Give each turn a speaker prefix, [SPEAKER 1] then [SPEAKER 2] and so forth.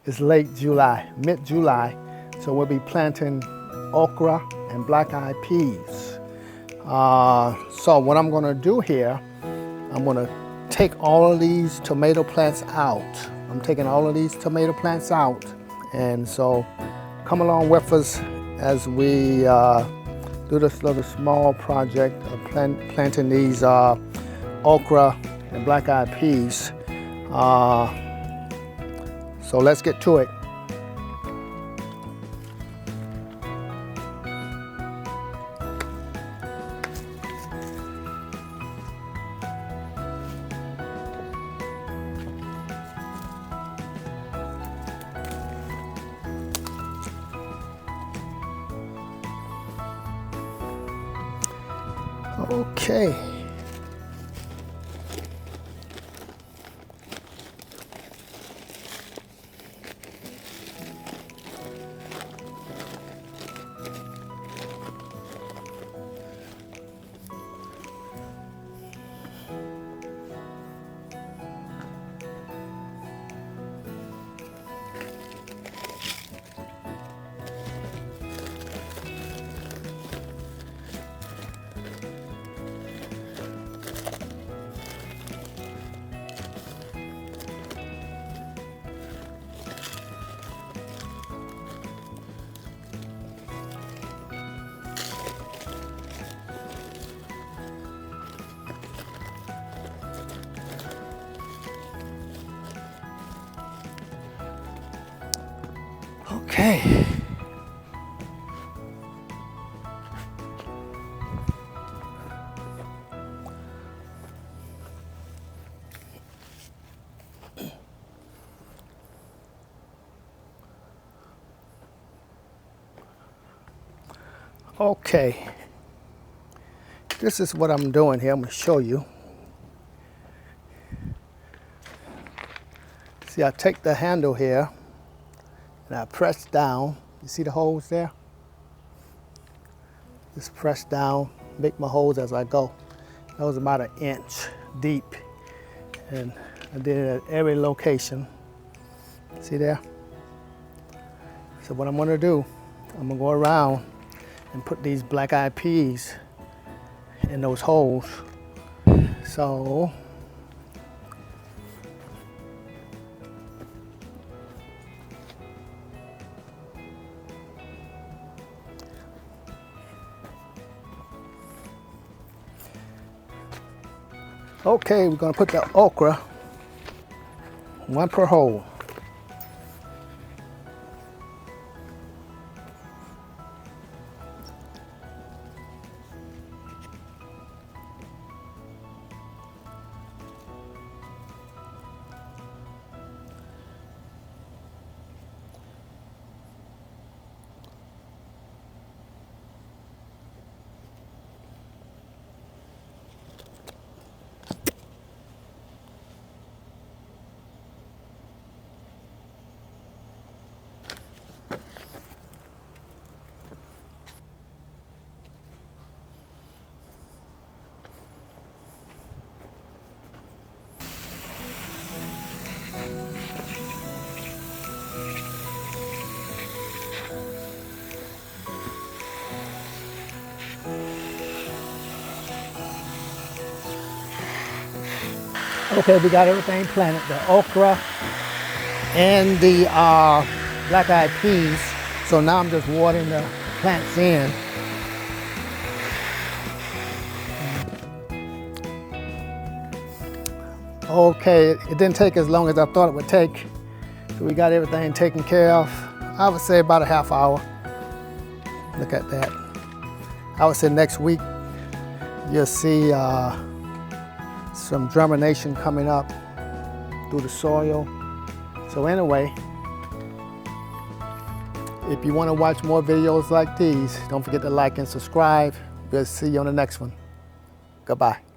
[SPEAKER 1] It's late July, mid-July, so we'll be planting okra and black-eyed peas. So what I'm gonna do here, I'm gonna take all of these tomato plants out. I'm taking all of these tomato plants out. And so come along with us as we do this little small project of planting these okra and black-eyed peas. So let's get to it. Okay. Okay. Okay. This is what I'm doing here. I'm going to show you. See, I take the handle here and I press down. You see the holes there? Just press down, make my holes as I go. That was about 1 inch deep. And I did it at every location. See there? So what I'm gonna do, I'm gonna go around and put these black-eyed peas in those holes. So, okay, we're gonna put the okra, 1 per hole. Okay, we got everything planted, the okra and the black-eyed peas. So now I'm just watering the plants in. Okay, it didn't take as long as I thought it would take. So we got everything taken care of. I would say about a half hour. Look at that. I would say next week you'll see some germination coming up through the soil. So anyway, if you want to watch more videos like these, don't forget to like and subscribe. We'll see you on the next one. Goodbye.